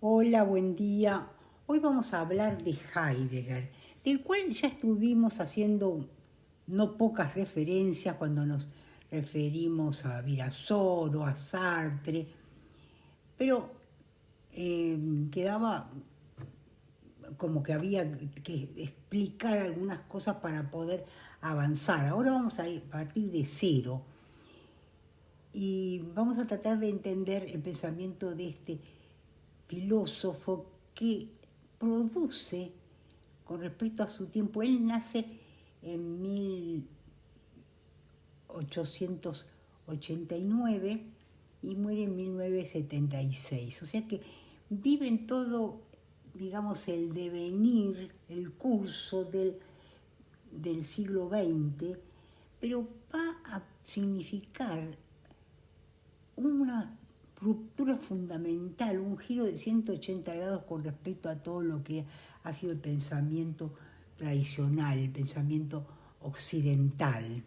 Hola, buen día. Hoy vamos a hablar de Heidegger, del cual ya estuvimos haciendo no pocas referencias cuando nos referimos a Virasoro, a Sartre, pero quedaba como que había que explicar algunas cosas para poder avanzar. Ahora vamos a partir de cero y vamos a tratar de entender el pensamiento de este filósofo que produce con respecto a su tiempo. Él nace en 1889 y muere en 1976. O sea que vive en todo, digamos, el devenir, el curso del siglo XX, pero va a significar una ruptura fundamental, un giro de 180 grados con respecto a todo lo que ha sido el pensamiento tradicional, el pensamiento occidental.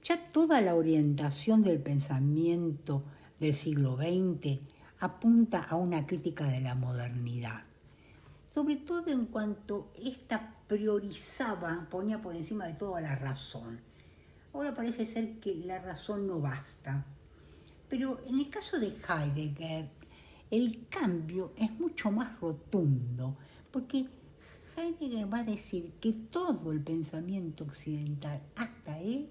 Ya toda la orientación del pensamiento del siglo XX apunta a una crítica de la modernidad, sobre todo en cuanto ésta priorizaba, ponía por encima de todo a la razón. Ahora parece ser que la razón no basta. Pero en el caso de Heidegger, el cambio es mucho más rotundo, porque Heidegger va a decir que todo el pensamiento occidental, hasta él,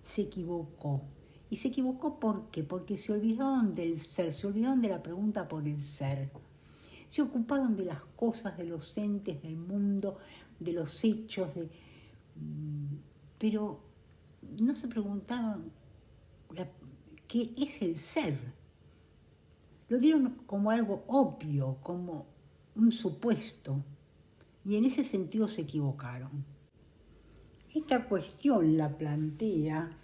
se equivocó. ¿Y se equivocó por qué? Porque se olvidaron del ser, se olvidaron de la pregunta por el ser. Se ocuparon de las cosas, de los entes, del mundo, de los hechos, pero no se preguntaban qué es el ser. Lo dieron como algo obvio, como un supuesto, y en ese sentido se equivocaron. Esta cuestión la plantea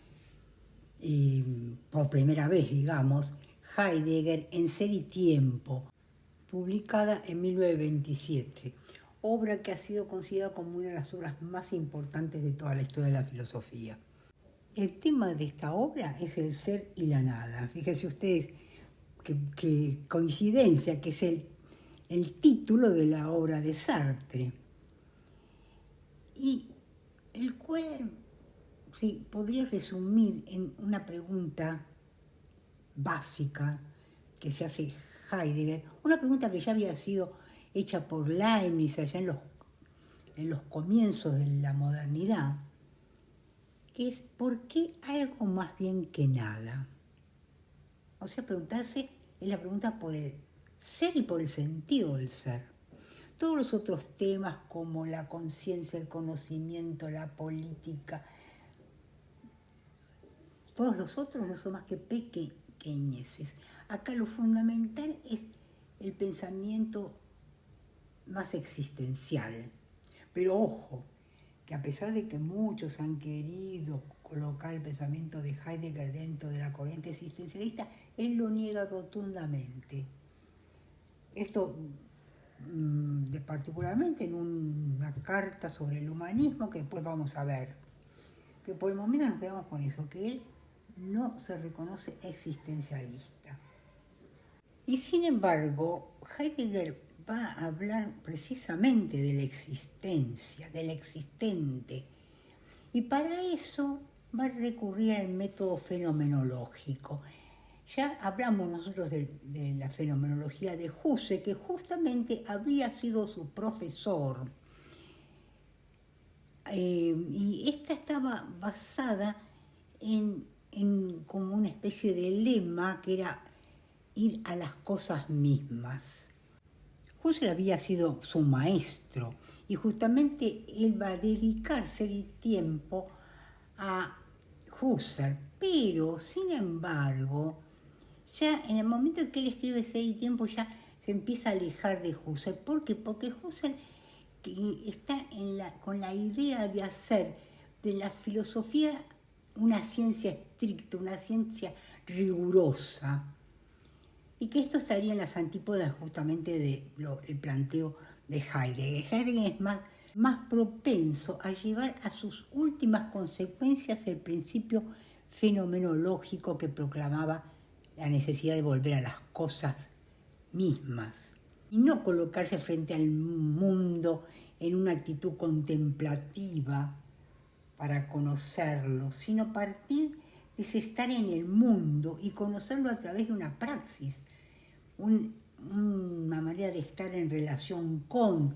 por primera vez, digamos, Heidegger en Ser y Tiempo, publicada en 1927, obra que ha sido considerada como una de las obras más importantes de toda la historia de la filosofía. El tema de esta obra es el ser y la nada. Fíjense ustedes qué coincidencia, que es el título de la obra de Sartre, y el cual se podría resumir en una pregunta básica que se hace Heidegger, una pregunta que ya había sido hecha por Leibniz allá en los comienzos de la modernidad, que es ¿por qué algo más bien que nada? O sea, preguntarse es la pregunta por el ser y por el sentido del ser. Todos los otros temas como la conciencia, el conocimiento, la política, todos los otros no son más que pequeñeces. Acá lo fundamental es el pensamiento más existencial. Pero ojo, que a pesar de que muchos han querido colocar el pensamiento de Heidegger dentro de la corriente existencialista, él lo niega rotundamente. Esto particularmente en una carta sobre el humanismo que después vamos a ver. Pero por el momento nos quedamos con eso, que él no se reconoce existencialista. Y sin embargo, Heidegger va a hablar precisamente de la existencia, del existente. Y para eso va a recurrir al método fenomenológico. Ya hablamos nosotros de la fenomenología de Husserl, que justamente había sido su profesor. Y esta estaba basada en como una especie de lema que era ir a las cosas mismas. Husserl había sido su maestro y justamente él va a dedicarse el tiempo a Husserl, pero sin embargo, ya en el momento en que él escribe Ser y Tiempo ya se empieza a alejar de Husserl. ¿Por qué? Porque Husserl está con la idea de hacer de la filosofía una ciencia estricta, una ciencia rigurosa, y que esto estaría en las antípodas justamente del planteo de Heidegger. Heidegger es más propenso a llevar a sus últimas consecuencias el principio fenomenológico que proclamaba la necesidad de volver a las cosas mismas. y no colocarse frente al mundo en una actitud contemplativa para conocerlo, sino partir de estar en el mundo y conocerlo a través de una praxis, una manera de estar en relación con,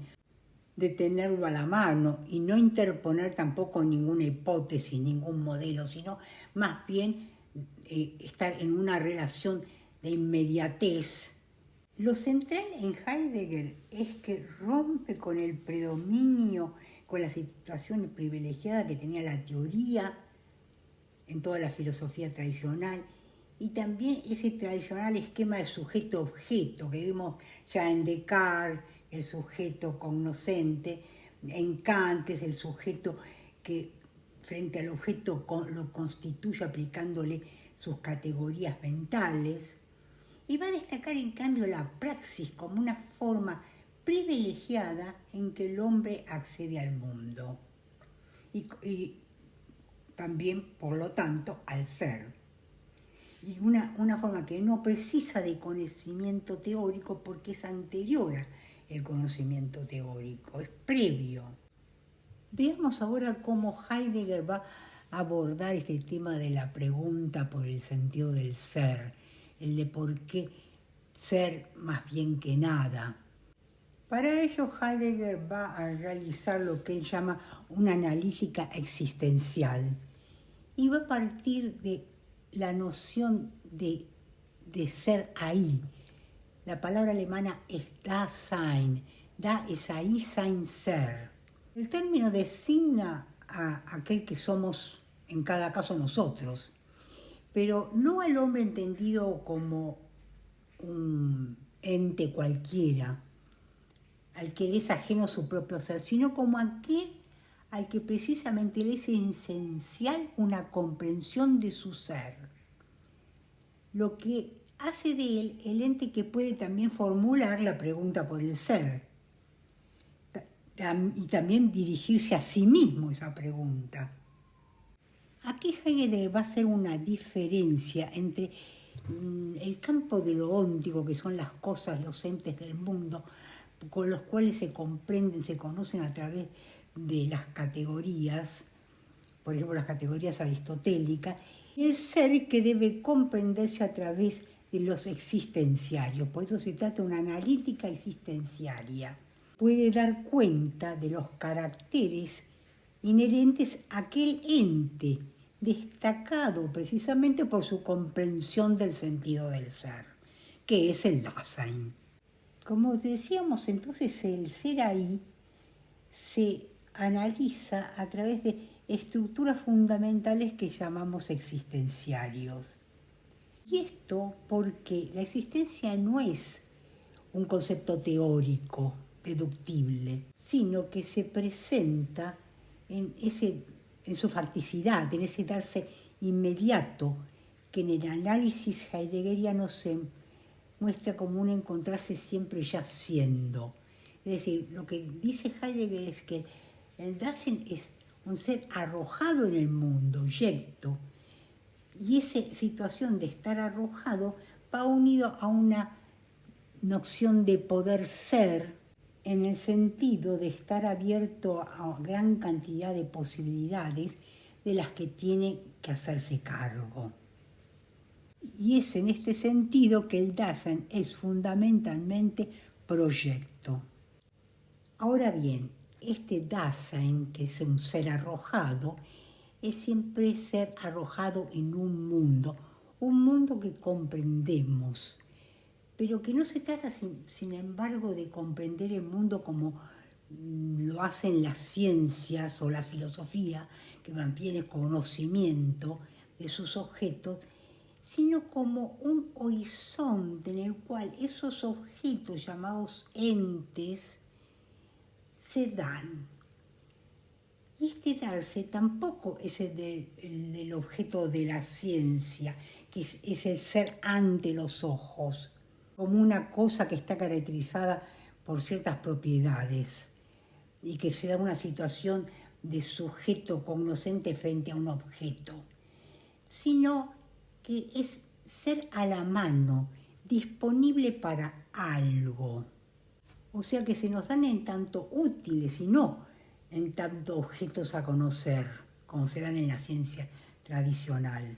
de tenerlo a la mano y no interponer tampoco ninguna hipótesis, ningún modelo, sino más bien estar en una relación de inmediatez. Lo central en Heidegger es que rompe con el predominio, con la situación privilegiada que tenía la teoría en toda la filosofía tradicional, y también ese tradicional esquema de sujeto-objeto que vimos ya en Descartes, el sujeto cognoscente, en Kant es el sujeto que frente al objeto lo constituye aplicándole sus categorías mentales, y va a destacar en cambio la praxis como una forma privilegiada en que el hombre accede al mundo y también, por lo tanto, al ser. Y una forma que no precisa de conocimiento teórico porque es anterior al conocimiento teórico, es previo. Veamos ahora cómo Heidegger va a abordar este tema de la pregunta por el sentido del ser, el de por qué ser más bien que nada. Para ello Heidegger va a realizar lo que él llama una analítica existencial y va a partir de la noción de ser ahí. La palabra alemana es Dasein. Da es ahí, sein, ser. El término designa a aquel que somos en cada caso nosotros, pero no al hombre entendido como un ente cualquiera, al que le es ajeno su propio ser, sino como aquel al que precisamente le es esencial una comprensión de su ser, lo que hace de él el ente que puede también formular la pregunta por el ser y también dirigirse a sí mismo esa pregunta. Aquí Heidegger va a hacer una diferencia entre el campo de lo óntico, que son las cosas, los entes del mundo, con los cuales se comprenden, se conocen a través de las categorías, por ejemplo las categorías aristotélicas, y el ser que debe comprenderse a través de los existenciarios. Por eso se trata de una analítica existenciaria. Puede dar cuenta de los caracteres inherentes a aquel ente, destacado precisamente por su comprensión del sentido del ser, que es el Dasein. Como decíamos entonces, el ser ahí se analiza a través de estructuras fundamentales que llamamos existenciarios. Y esto porque la existencia no es un concepto teórico, deductible, sino que se presenta en su facticidad, en ese darse inmediato, que en el análisis heideggeriano se muestra como un encontrarse siempre ya siendo. Es decir, lo que dice Heidegger es que el Dasein es un ser arrojado en el mundo, yecto, y esa situación de estar arrojado va unido a una noción de poder ser en el sentido de estar abierto a gran cantidad de posibilidades de las que tiene que hacerse cargo. Y es en este sentido que el Dasein es fundamentalmente proyecto. Ahora bien, este Dasein, que es un ser arrojado, es siempre ser arrojado en un mundo que comprendemos, pero que no se trata, sin embargo, de comprender el mundo como lo hacen las ciencias o la filosofía, que mantiene conocimiento de sus objetos, sino como un horizonte en el cual esos objetos llamados entes se dan. Y este darse tampoco es el del objeto de la ciencia, que es el ser ante los ojos, como una cosa que está caracterizada por ciertas propiedades y que se da una situación de sujeto cognoscente frente a un objeto, sino que es ser a la mano, disponible para algo. O sea que se nos dan en tanto útiles y no en tanto objetos a conocer, como se dan en la ciencia tradicional.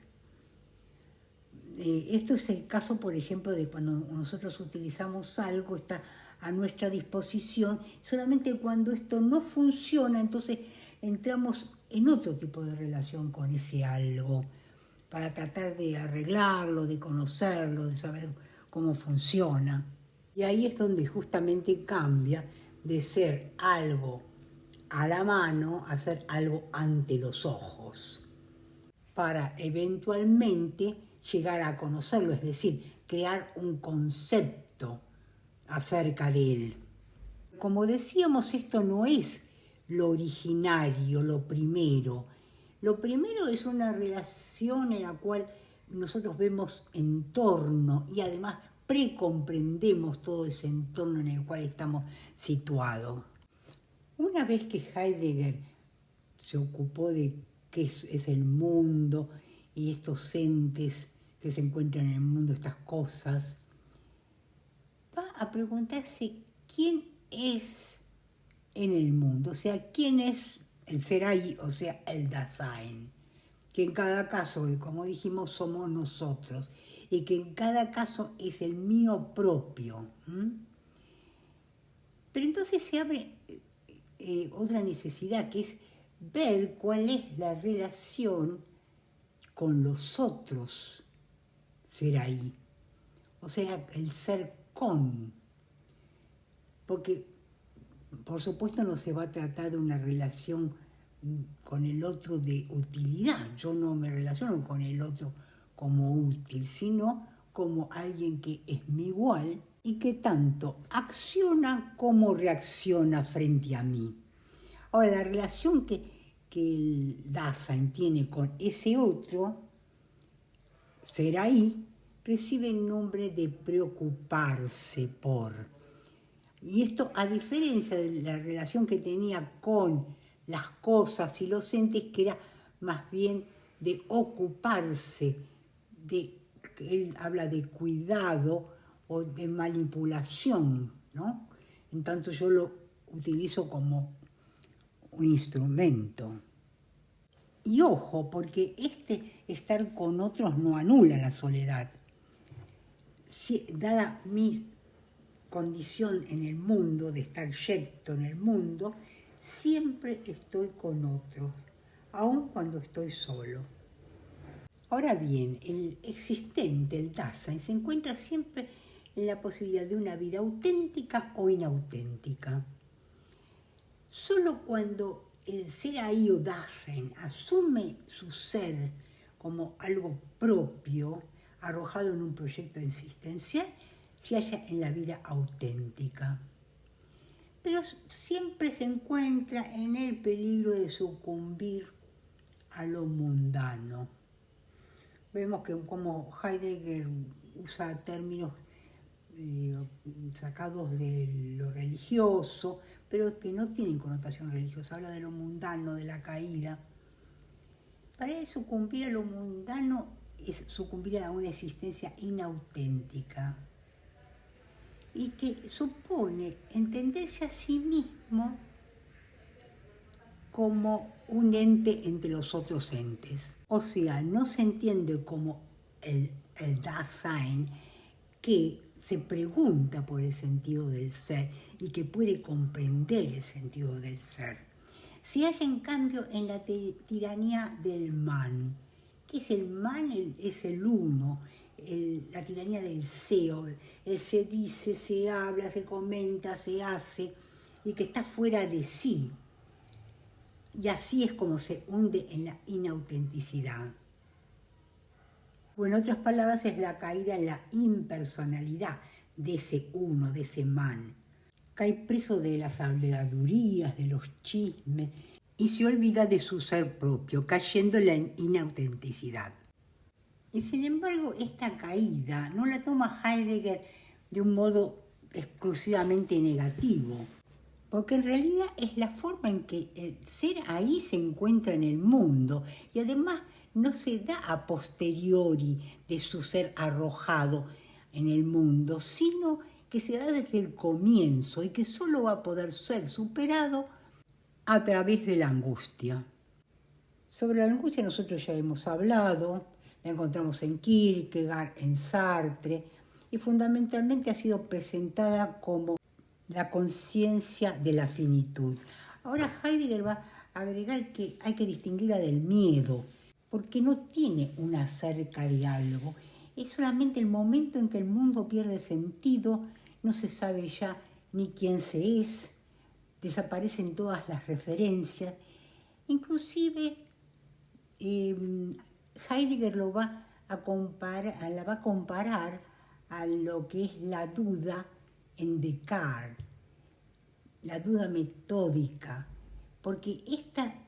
Esto es el caso, por ejemplo, de cuando nosotros utilizamos algo, está a nuestra disposición, solamente cuando esto no funciona, entonces entramos en otro tipo de relación con ese algo, para tratar de arreglarlo, de conocerlo, de saber cómo funciona. Y ahí es donde justamente cambia de ser algo a la mano a ser algo ante los ojos, para eventualmente llegar a conocerlo, es decir, crear un concepto acerca de él. Como decíamos, esto no es lo originario, lo primero. Lo primero es una relación en la cual nosotros vemos entorno y además precomprendemos todo ese entorno en el cual estamos situados. Una vez que Heidegger se ocupó de qué es el mundo y estos entes que se encuentran en el mundo, estas cosas, va a preguntarse quién es en el mundo, o sea, quién es el ser ahí, o sea, el Dasein, que en cada caso, como dijimos, somos nosotros, y que en cada caso es el mío propio. Pero entonces se abre otra necesidad, que es ver cuál es la relación con los otros, ser ahí, o sea, el ser con, porque por supuesto no se va a tratar de una relación con el otro de utilidad, yo no me relaciono con el otro como útil, sino como alguien que es mi igual y que tanto acciona como reacciona frente a mí. Ahora, la relación que el Dasein tiene con ese otro, ser ahí, recibe el nombre de preocuparse por. Y esto, a diferencia de la relación que tenía con las cosas y los entes, que era más bien de ocuparse, él habla de cuidado o de manipulación, ¿no? En tanto yo lo utilizo como un instrumento. Y ojo, porque estar con otros no anula la soledad. Dada mi condición en el mundo, de estar yecto en el mundo, siempre estoy con otros, aun cuando estoy solo. Ahora bien, el existente, el Dasein, se encuentra siempre en la posibilidad de una vida auténtica o inauténtica. Solo cuando el ser ahí o Dasein asume su ser como algo propio, arrojado en un proyecto existencial, se halla en la vida auténtica. Pero siempre se encuentra en el peligro de sucumbir a lo mundano. Vemos que como Heidegger usa términos sacados de lo religioso, pero que no tienen connotación religiosa, habla de lo mundano, de la caída. Para él sucumbir a lo mundano es sucumbir a una existencia inauténtica y que supone entenderse a sí mismo como un ente entre los otros entes. O sea, no se entiende como el Dasein que se pregunta por el sentido del ser y que puede comprender el sentido del ser. Se halla en cambio en la tiranía del man. ¿Qué es el man? Es el uno, la tiranía del seo. El se dice, se habla, se comenta, se hace, y que está fuera de sí. Y así es como se hunde en la inautenticidad. O en otras palabras, es la caída en la impersonalidad de ese uno, de ese man. Cae preso de las habladurías, de los chismes, y se olvida de su ser propio, cayendo en la inautenticidad. Y sin embargo, esta caída no la toma Heidegger de un modo exclusivamente negativo, porque en realidad es la forma en que el ser ahí se encuentra en el mundo, y además no se da a posteriori de su ser arrojado en el mundo, sino que se da desde el comienzo y que solo va a poder ser superado a través de la angustia. Sobre la angustia nosotros ya hemos hablado, la encontramos en Kierkegaard, en Sartre, y fundamentalmente ha sido presentada como la conciencia de la finitud. Ahora Heidegger va a agregar que hay que distinguirla del miedo, porque no tiene una cerca de algo. Es solamente el momento en que el mundo pierde sentido, no se sabe ya ni quién se es, desaparecen todas las referencias. Inclusive Heidegger la va a comparar a lo que es la duda en Descartes, la duda metódica, porque esta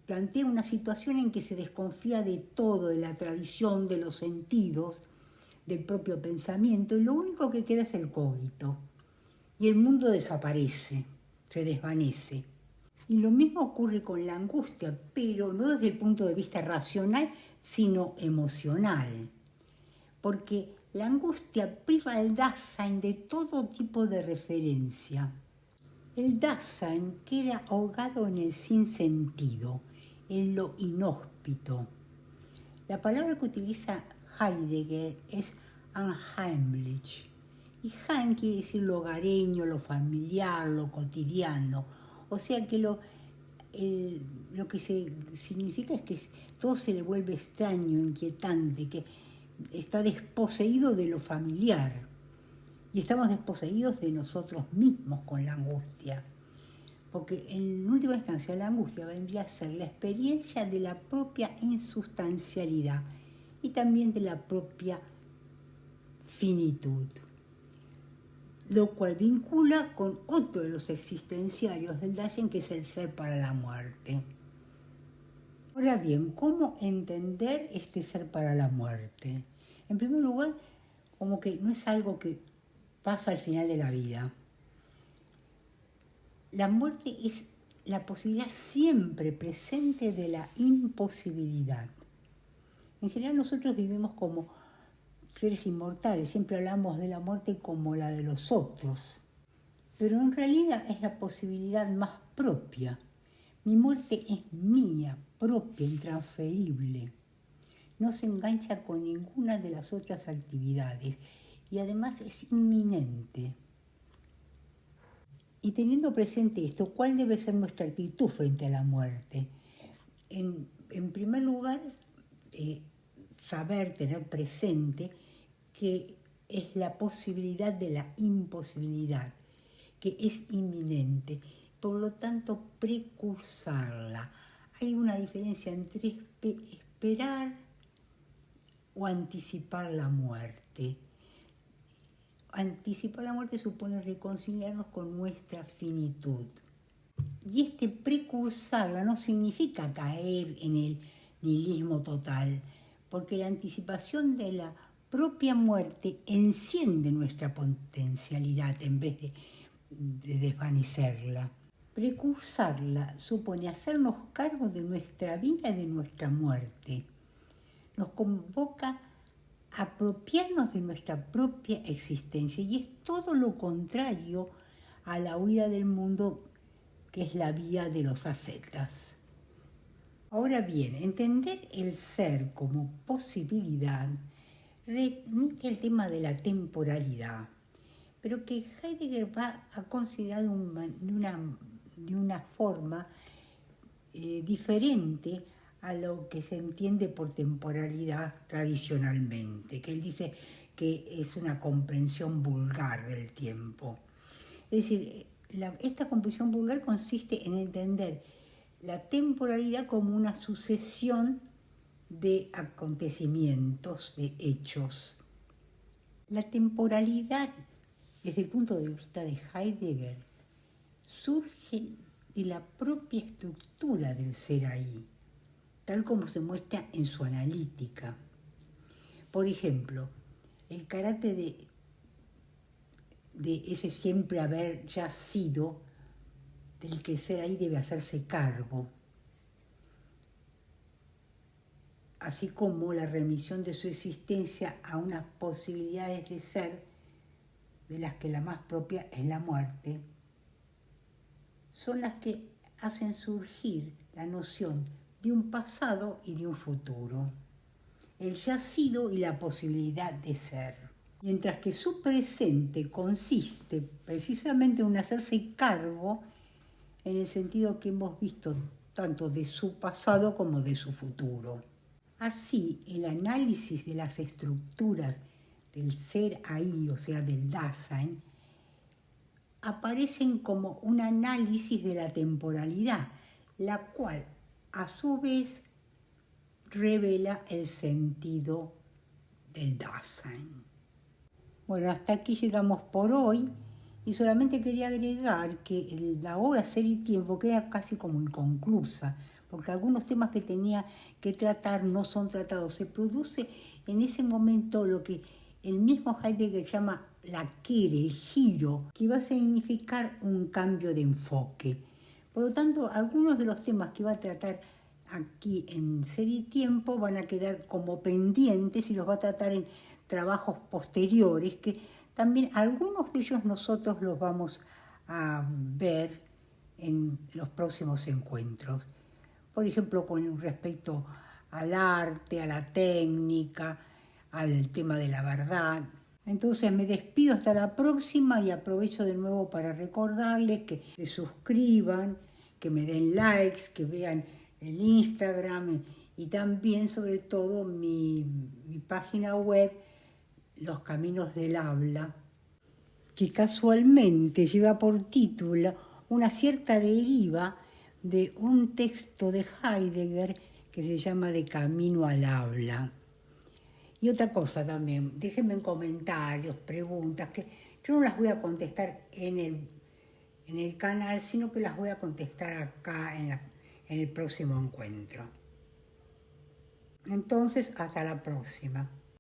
plantea una situación en que se desconfía de todo, de la tradición, de los sentidos, del propio pensamiento, y lo único que queda es el cogito. Y el mundo desaparece, se desvanece. Y lo mismo ocurre con la angustia, pero no desde el punto de vista racional, sino emocional. Porque la angustia priva al Dasein de todo tipo de referencia. El Dasein queda ahogado en el sinsentido, en lo inhóspito. La palabra que utiliza Heidegger es unheimlich. Y Heim quiere decir lo hogareño, lo familiar, lo cotidiano. O sea que lo que significa es que todo se le vuelve extraño, inquietante, que está desposeído de lo familiar. Y estamos desposeídos de nosotros mismos con la angustia. Porque en última instancia la angustia vendría a ser la experiencia de la propia insustancialidad y también de la propia finitud, lo cual vincula con otro de los existenciarios del Dasein, que es el ser para la muerte. Ahora bien, ¿cómo entender este ser para la muerte? En primer lugar, como que no es algo que pasa al final de la vida. La muerte es la posibilidad siempre presente de la imposibilidad. En general nosotros vivimos como seres inmortales, siempre hablamos de la muerte como la de los otros, pero en realidad es la posibilidad más propia. Mi muerte es mía, propia, intransferible. No se engancha con ninguna de las otras actividades y además es inminente. Y teniendo presente esto, ¿cuál debe ser nuestra actitud frente a la muerte? En primer lugar, saber, tener presente que es la posibilidad de la imposibilidad, que es inminente, por lo tanto precursarla. Hay una diferencia entre esperar o anticipar la muerte. Anticipar la muerte supone reconciliarnos con nuestra finitud. Y este precursarla no significa caer en el nihilismo total, porque la anticipación de la propia muerte enciende nuestra potencialidad en vez de desvanecerla. Precursarla supone hacernos cargo de nuestra vida y de nuestra muerte. Nos convoca a apropiarnos de nuestra propia existencia y es todo lo contrario a la huida del mundo, que es la vía de los ascetas. Ahora bien, entender el ser como posibilidad remite al tema de la temporalidad, pero que Heidegger va a considerar de una forma diferente a lo que se entiende por temporalidad tradicionalmente, que él dice que es una comprensión vulgar del tiempo. Es decir, esta comprensión vulgar consiste en entender la temporalidad como una sucesión de acontecimientos, de hechos. La temporalidad, desde el punto de vista de Heidegger, surge de la propia estructura del ser ahí, tal como se muestra en su analítica. Por ejemplo, el carácter de ese siempre haber ya sido, del que el ser ahí debe hacerse cargo, así como la remisión de su existencia a unas posibilidades de ser de las que la más propia es la muerte, son las que hacen surgir la noción de un pasado y de un futuro, el ya sido y la posibilidad de ser. Mientras que su presente consiste precisamente en un hacerse cargo en el sentido que hemos visto tanto de su pasado como de su futuro. Así, el análisis de las estructuras del ser ahí, o sea, del Dasein, aparecen como un análisis de la temporalidad, la cual a su vez revela el sentido del Dasein. Bueno, hasta aquí llegamos por hoy y solamente quería agregar que la obra Ser y Tiempo queda casi como inconclusa, porque algunos temas que tenía que tratar no son tratados. Se produce en ese momento lo que el mismo Heidegger llama la quere, el giro, que va a significar un cambio de enfoque. Por lo tanto, algunos de los temas que va a tratar aquí en Ser y Tiempo van a quedar como pendientes y los va a tratar en trabajos posteriores, que también algunos de ellos nosotros los vamos a ver en los próximos encuentros. Por ejemplo, con respecto al arte, a la técnica, al tema de la verdad. Entonces me despido hasta la próxima y aprovecho de nuevo para recordarles que se suscriban, que me den likes, que vean el Instagram y también sobre todo mi página web Los Caminos del Habla, que casualmente lleva por título una cierta deriva de un texto de Heidegger que se llama De Camino al Habla. Y otra cosa también, déjenme en comentarios, preguntas, que yo no las voy a contestar en el canal, sino que las voy a contestar acá en el próximo encuentro. Entonces, hasta la próxima.